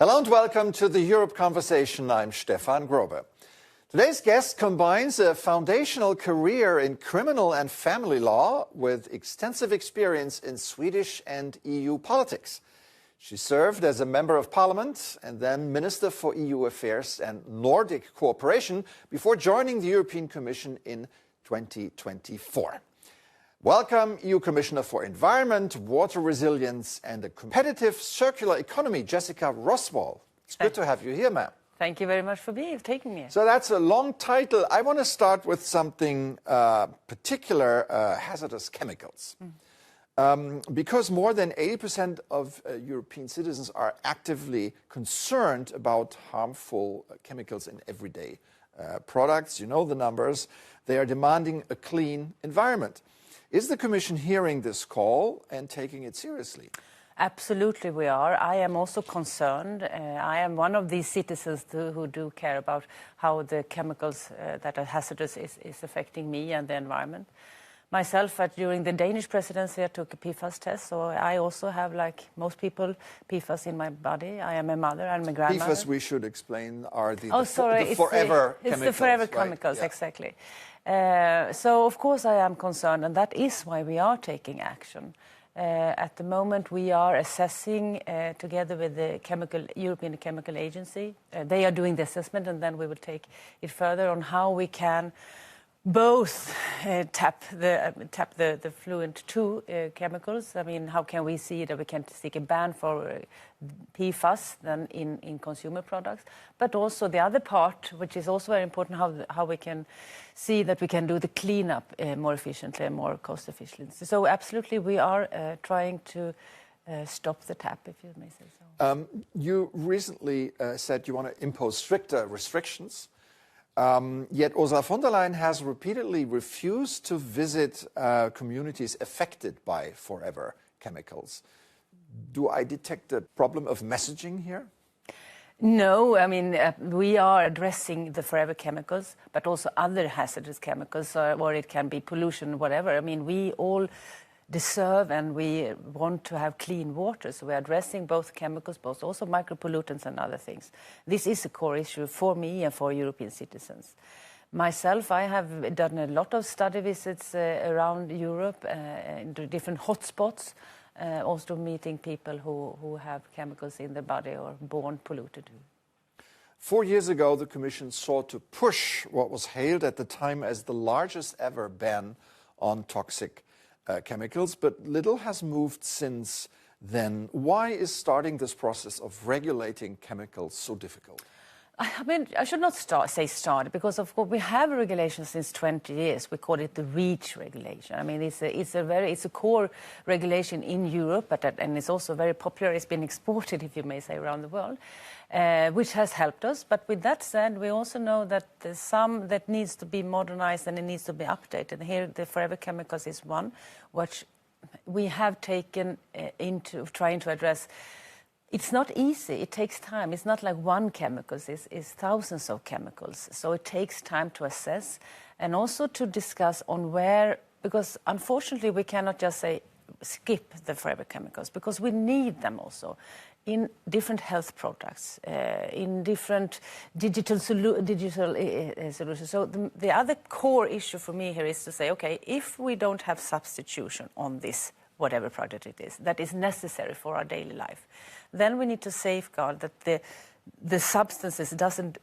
Hello and welcome to the Europe Conversation. I'm Stefan Grobe. Today's guest combines a foundational career in criminal and family law with extensive experience in Swedish and EU politics. She served as a member of parliament and then Minister for EU Affairs and Nordic Cooperation before joining the European Commission in 2024. Welcome, EU Commissioner for Environment, Water Resilience and a Competitive Circular Economy, Jessica Roswall. It's good to have you here, ma'am. Thank you very much for taking me. So that's a long title. I want to start with something particular, hazardous chemicals. Because more than 80% of European citizens are actively concerned about harmful chemicals in everyday products. You know the numbers. They are demanding a clean environment. Is the Commission hearing this call and taking it seriously? Absolutely we are. I am also concerned. I am one of these citizens who do care about how the chemicals that are hazardous is affecting me and the environment. Myself, during the Danish presidency, I took a PFAS test, so I also have, like most people, PFAS in my body. I am a mother and a grandmother. PFAS, we should explain, are the forever chemicals. It's the forever right? chemicals, yeah. Exactly. So, of course, I am concerned, and that is why we are taking action. At the moment, we are assessing, together with the European Chemical Agency. They are doing the assessment, and then we will take it further on how we can both tap the fluent to chemicals. I mean, how can we see that we can seek a ban for PFAS then in consumer products, but also the other part, which is also very important, how we can see that we can do the cleanup more efficiently and more cost efficiently. So absolutely, we are trying to stop the tap, if you may say so. You recently said you want to impose stricter restrictions. Yet Ursula von der Leyen has repeatedly refused to visit communities affected by forever chemicals. Do I detect a problem of messaging here? No, I mean, we are addressing the forever chemicals, but also other hazardous chemicals, or it can be pollution, whatever. I mean, we all deserve and we want to have clean water. So we're addressing both chemicals, but also micropollutants and other things. This is a core issue for me and for European citizens. Myself, I have done a lot of study visits around Europe, in different hotspots, also meeting people who have chemicals in their body or born polluted. 4 years ago, the Commission sought to push what was hailed at the time as the largest ever ban on toxic chemicals, but little has moved since then. Why is starting this process of regulating chemicals so difficult? I mean, I should not say start, because of course we have a regulation since 20 years. We call it the REACH regulation. I mean, it's a core regulation in Europe, and it's also very popular. It's been exported, if you may say, around the world, which has helped us. But with that said, we also know that there's some that needs to be modernized and it needs to be updated. Here, the forever chemicals is one, which we have taken into trying to address. It's not easy. It takes time. It's not like one chemical. It's thousands of chemicals. So it takes time to assess and also to discuss on where, because unfortunately we cannot just say skip the forever chemicals, because we need them also in different health products, in different digital solutions. So the other core issue for me here is to say, okay, if we don't have substitution on this, whatever product it is, that is necessary for our daily life, then we need to safeguard that the substances doesn't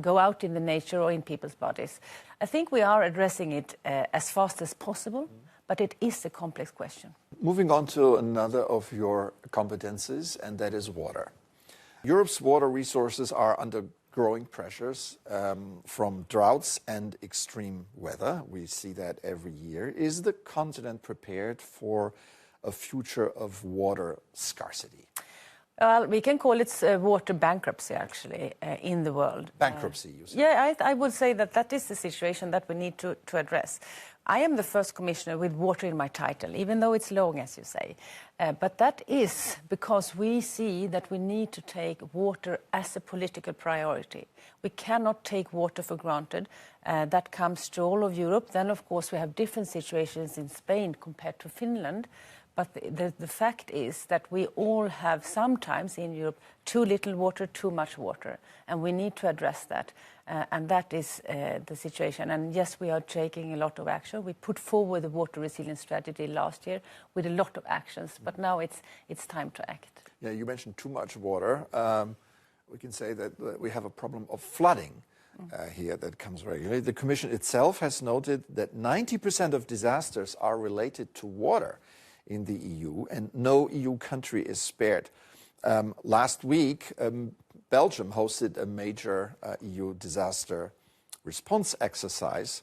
go out in the nature or in people's bodies. I think we are addressing it as fast as possible, but it is a complex question. Moving on to another of your competences, and that is water. Europe's water resources are under growing pressures from droughts and extreme weather. We see that every year. Is the continent prepared for a future of water scarcity? Well, we can call it water bankruptcy, actually, in the world. Bankruptcy, you say? Yeah, I would say that is the situation that we need to address. I am the first commissioner with water in my title, even though it's long, as you say. But that is because we see that we need to take water as a political priority. We cannot take water for granted. That comes to all of Europe. Then, of course, we have different situations in Spain compared to Finland. But the fact is that we all have sometimes in Europe too little water, too much water, and we need to address that. And that is the situation. And yes, we are taking a lot of action. We put forward the water resilience strategy last year with a lot of actions, but now it's time to act. Yeah, you mentioned too much water. We can say that we have a problem of flooding here that comes regularly. The Commission itself has noted that 90% of disasters are related to water in the EU, and no EU country is spared. Last week, Belgium hosted a major EU disaster response exercise.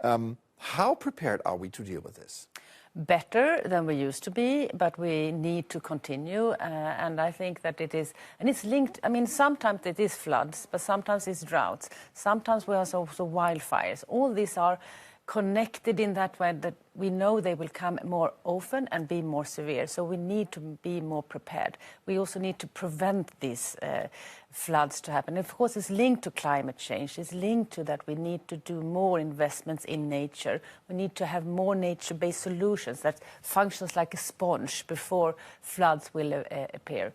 How prepared are we to deal with this? Better than we used to be, but we need to continue. And I think that it is, and it's linked, I mean, sometimes it is floods, but sometimes it's droughts. Sometimes we have also wildfires. All these are connected in that way that we know they will come more often and be more severe. So we need to be more prepared. We also need to prevent these floods to happen. Of course, it's linked to climate change. It's linked to that we need to do more investments in nature. We need to have more nature-based solutions that functions like a sponge before floods will appear.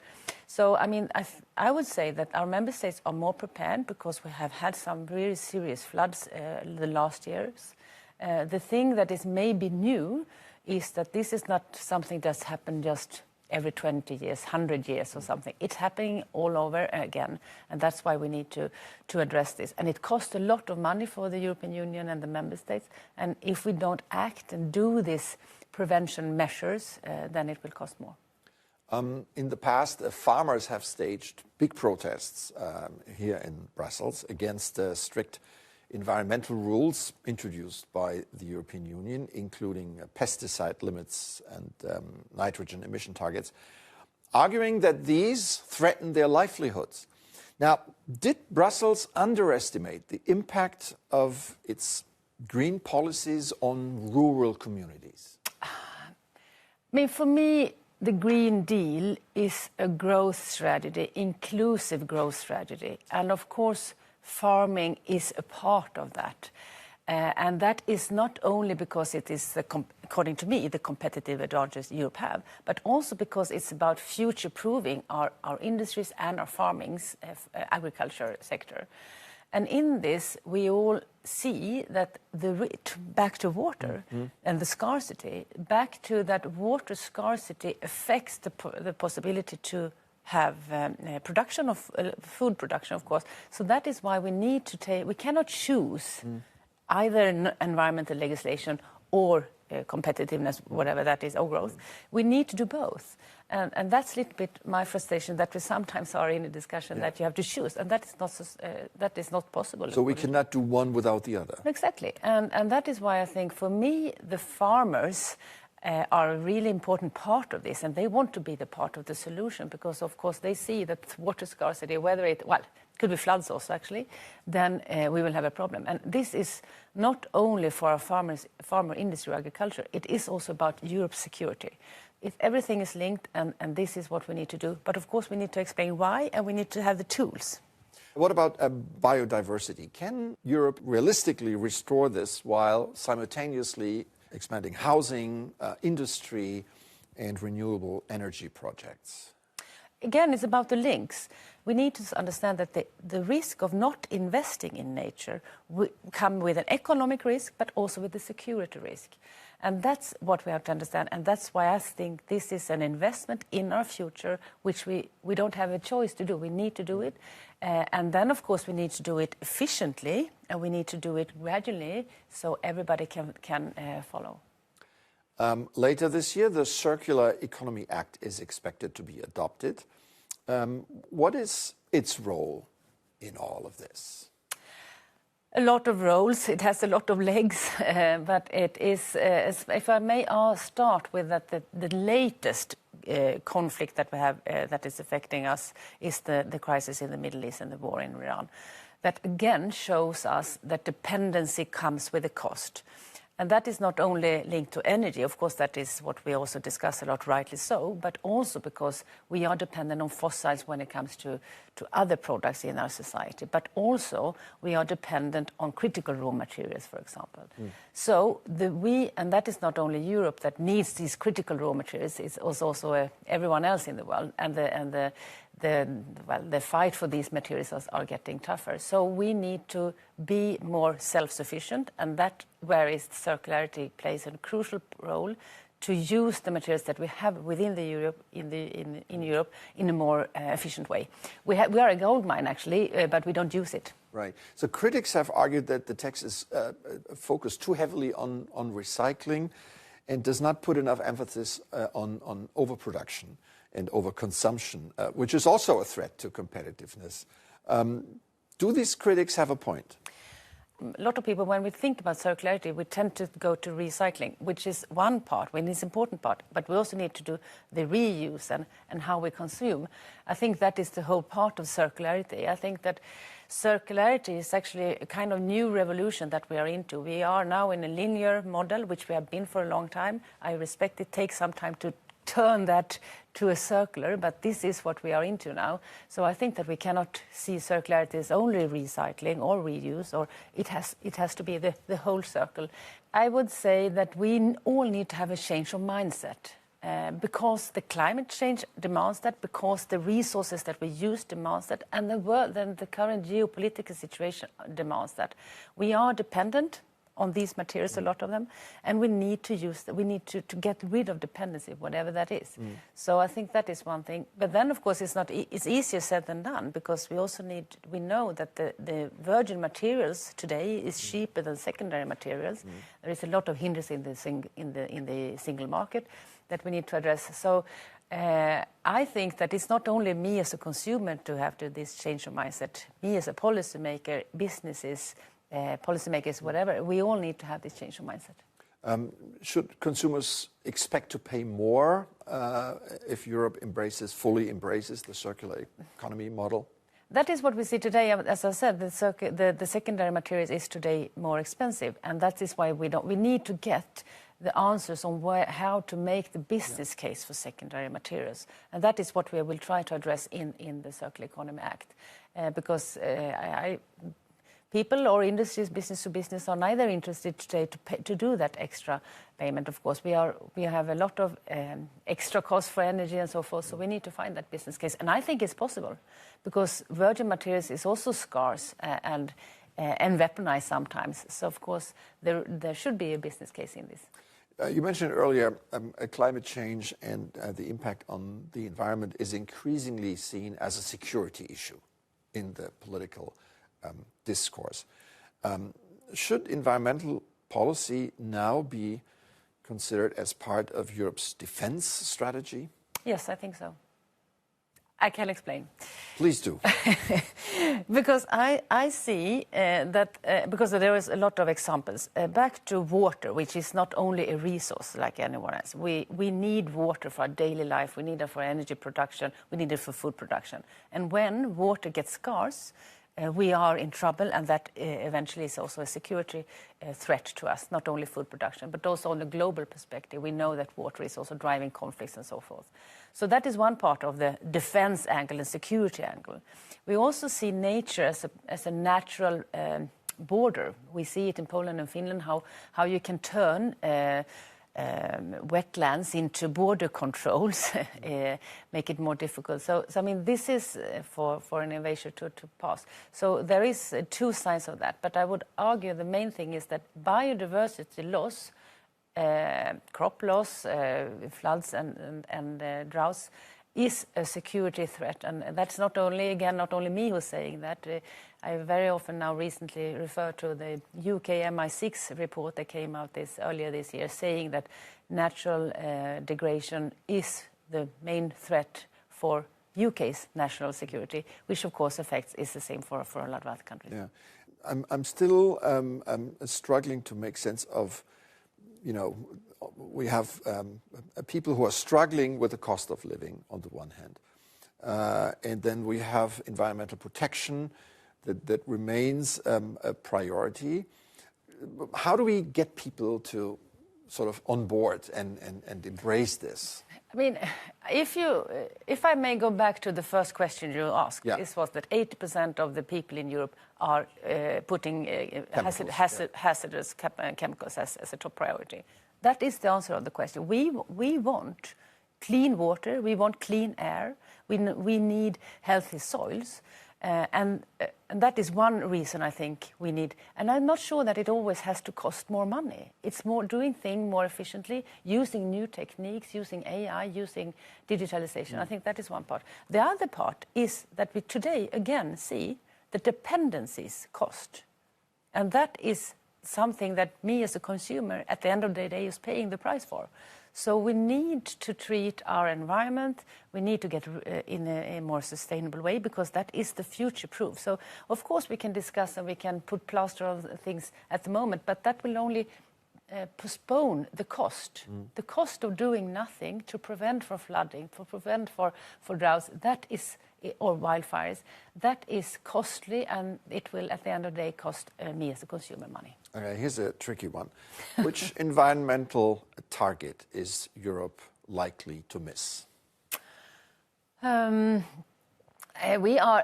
So, I mean, I would say that our member states are more prepared because we have had some really serious floods the last years. The thing that is maybe new is that this is not something that's happened just every 20 years, 100 years or something. It's happening all over again, and that's why we need to address this. And it costs a lot of money for the European Union and the member states, and if we don't act and do these prevention measures, then it will cost more. In the past, farmers have staged big protests here in Brussels against strict environmental rules introduced by the European Union, including pesticide limits and nitrogen emission targets, arguing that these threaten their livelihoods. Now, did Brussels underestimate the impact of its green policies on rural communities? I mean, for me, the Green Deal is a growth strategy, inclusive growth strategy. And of course, farming is a part of that. And that is not only because it is, according to me, the competitive advantages Europe have, but also because it's about future-proofing our industries and our farming's agriculture sector. And in this, we all see that back to water and the scarcity, back to that water scarcity affects the possibility to have production of food production, of course. So that is why we need to we cannot choose either environmental legislation or competitiveness, whatever that is, or growth. We need to do both. And that's a little bit my frustration, that we sometimes are in a discussion that you have to choose, and that is not possible. So we cannot do one without the other. Exactly. And that is why I think, for me, the farmers are a really important part of this, and they want to be the part of the solution because, of course, they see that water scarcity, whether it could be floods also, actually, then we will have a problem. And this is not only for our farmer industry, agriculture, it is also about Europe's security. Everything is linked, and this is what we need to do. But, of course, we need to explain why, and we need to have the tools. What about biodiversity? Can Europe realistically restore this while simultaneously expanding housing, industry, and renewable energy projects? Again, it's about the links. We need to understand that the risk of not investing in nature will come with an economic risk, but also with the security risk. And that's what we have to understand. And that's why I think this is an investment in our future, which we don't have a choice to do. We need to do it. And then, of course, we need to do it efficiently, and we need to do it gradually so everybody can follow. Later this year, the Circular Economy Act is expected to be adopted. What is its role in all of this? A lot of roles. It has a lot of legs, but it is, if I may start with that, the latest conflict that we have that is affecting us is the crisis in the Middle East and the war in Iran. That again shows us that dependency comes with a cost. And that is not only linked to energy, of course, that is what we also discuss a lot, rightly so, but also because we are dependent on fossils when it comes to other products in our society. But also we are dependent on critical raw materials, for example. So and that is not only Europe that needs these critical raw materials, it's also everyone else in the world. And the fight for these materials are getting tougher. So we need to be more self-sufficient, and that where circularity plays a crucial role to use the materials that we have within Europe in Europe in a more efficient way. We are a gold mine actually, but we don't use it. Right. So critics have argued that the text is focused too heavily on recycling and does not put enough emphasis on overproduction and overconsumption, which is also a threat to competitiveness. Do these critics have a point? A lot of people, when we think about circularity, we tend to go to recycling, which is one part, when it's an important part, but we also need to do the reuse and how we consume. I think that is the whole part of circularity. I think that circularity is actually a kind of new revolution that we are into. We are now in a linear model, which we have been for a long time. I respect it takes some time to turn that to a circular, but this is what we are into now. So I think that we cannot see circularity as only recycling or reuse, or it has to be the whole circle. I would say that we all need to have a change of mindset. Because the climate change demands that, because the resources that we use demands that, and the current geopolitical situation demands that. We are dependent on these materials, a lot of them, and we need to use them. We need to get rid of dependency, whatever that is. So I think that is one thing. But then, of course, it's easier said than done, because we know that the virgin materials today is cheaper than secondary materials. There is a lot of hindrance in the single market that we need to address. So I think that it's not only me as a consumer to have this change of mindset, me as a policymaker, businesses, policymakers, whatever, we all need to have this change of mindset. Should consumers expect to pay more if Europe fully embraces the circular economy model? That is what we see today. As I said, the secondary materials is today more expensive, and that is why we need to get the answers on how to make the business case for secondary materials. And that is what we will try to address in the Circular Economy Act. Because people or industries, business to business, are neither interested today to do that extra payment. Of course, we have a lot of extra costs for energy and so forth, so we need to find that business case. And I think it's possible, because virgin materials is also scarce and weaponized sometimes. So, of course, there should be a business case in this. You mentioned earlier climate change and the impact on the environment is increasingly seen as a security issue in the political discourse. Should environmental policy now be considered as part of Europe's defense strategy? Yes, I think so. I can explain. Please do. Because I see that, because there is a lot of examples. Back to water, which is not only a resource like anyone else. We need water for our daily life, we need it for energy production, we need it for food production. And when water gets scarce, we are in trouble, and that eventually is also a security threat to us, not only food production, but also on a global perspective. We know that water is also driving conflicts and so forth. So that is one part of the defense angle and security angle. We also see nature as a natural border. We see it in Poland and Finland, how you can turn wetlands into border controls, make it more difficult. So I mean, this is for an invasion to pass. So there is two sides of that. But I would argue the main thing is that biodiversity loss, crop loss, floods and droughts is a security threat. And that's not only me who's saying that. I very often now recently refer to the UK MI6 report that came out earlier this year, saying that natural degradation is the main threat for UK's national security, which of course is the same for a lot of other countries. Yeah, I'm still struggling to make sense of, we have people who are struggling with the cost of living on the one hand, and then we have environmental protection that remains a priority. how do we get people to sort of on board and embrace this? I mean, if I may go back to the first question you asked, this was that 80% of the people in Europe are putting hazardous chemicals as a top priority. That is the answer of the question. We want clean water, we want clean air, we need healthy soils. And that is one reason I think we need, and I'm not sure that it always has to cost more money. It's more doing things more efficiently, using new techniques, using AI, using digitalization. I think that is one part. The other part is that we today again see the dependencies cost. And that is something that me as a consumer at the end of the day is paying the price for. So we need to treat our environment, we need to get in a more sustainable way because that is the future proof. So of course we can discuss and we can put plaster of things at the moment, but that will only postpone the cost. The cost of doing nothing to prevent from flooding, to prevent for droughts, that is, or wildfires, that is costly and it will at the end of the day cost me as a consumer money. Okay, here's a tricky one. Which environmental target is Europe likely to miss? We are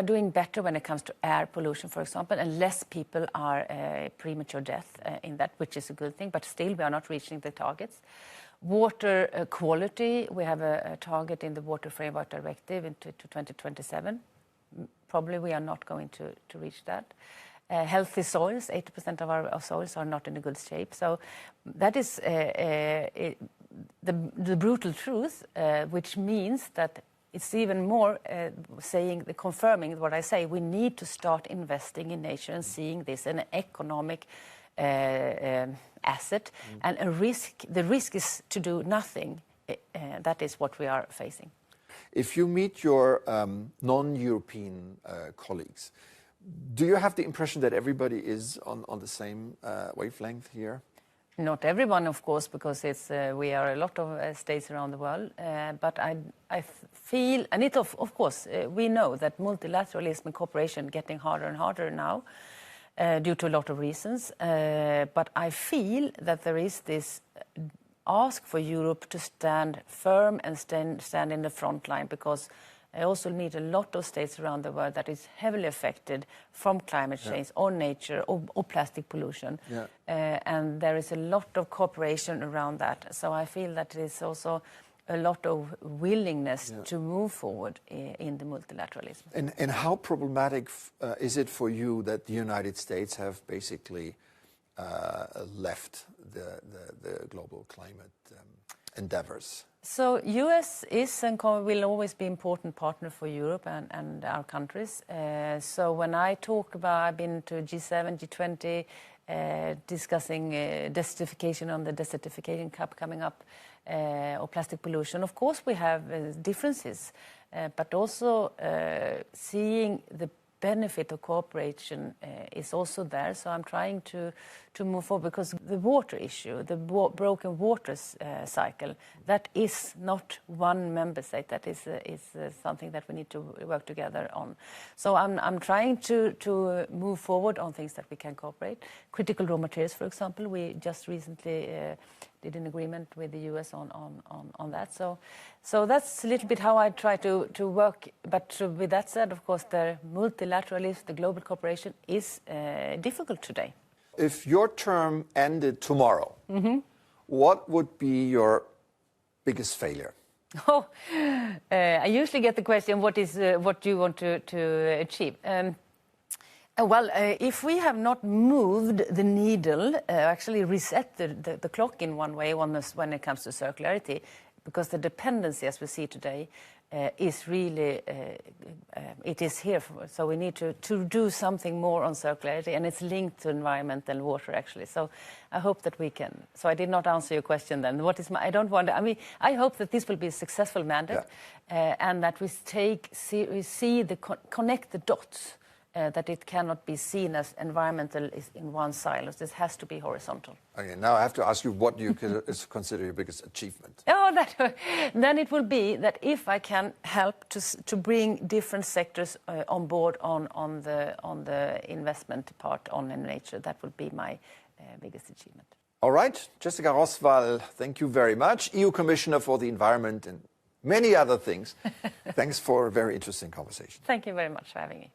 doing better when it comes to air pollution, for example, and less people are premature death in that, which is a good thing, but still we are not reaching the targets. Water quality, we have a target in the Water Framework Directive into 2027. Probably we are not going to reach that. Healthy soils, 80% of our soils are not in a good shape. So that is the brutal truth, which means that it's even more confirming what I say. We need to start investing in nature and seeing this an economic asset and a risk. The risk is to do nothing. That is what we are facing. If you meet your non-European colleagues, do you have the impression that everybody is on the same wavelength here? Not everyone, of course, because we are a lot of states around the world. But I feel, and it of course, we know that multilateralism and cooperation getting harder and harder now due to a lot of reasons. But I feel that there is this ask for Europe to stand firm and stand in the front line, because I also need a lot of states around the world that is heavily affected from climate change or nature or plastic pollution. And there is a lot of cooperation around that. So I feel that there is also a lot of willingness to move forward in the multilateralism. And how problematic is it for you that the United States have basically left the global climate endeavors? So U.S. is and will always be an important partner for Europe and our countries. So when I talk about, I've been to G7, G20, discussing desertification on the desertification cup coming up, or plastic pollution. Of course we have differences, but also seeing the benefit of cooperation is also there. So I'm trying to move forward, because the water issue, the broken water cycle, that is not one member state. That is something that we need to work together on. So I'm trying to move forward on things that we can cooperate. Critical raw materials, for example, we just recently did an agreement with the US on that. So that's a little bit how I try to work. But with that said, of course, the multilateralism, the global cooperation is difficult today. If your term ended tomorrow, what would be your biggest failure? I usually get the question, what do you want to achieve? Well, if we have not moved the needle, actually reset the clock in one way when it comes to circularity, because the dependency, as we see today, is really, it is here. So we need to do something more on circularity, and it's linked to environment and water, actually. So I hope that we can. So I did not answer your question then. I hope that this will be a successful mandate, and that we connect the dots that it cannot be seen as environmental is in one silo. This has to be horizontal. Okay, now I have to ask you what you consider your biggest achievement. Oh, then it will be that if I can help to bring different sectors on board on the investment part on nature, that would be my biggest achievement. All right, Jessica Roswall, thank you very much. EU Commissioner for the Environment and many other things. Thanks for a very interesting conversation. Thank you very much for having me.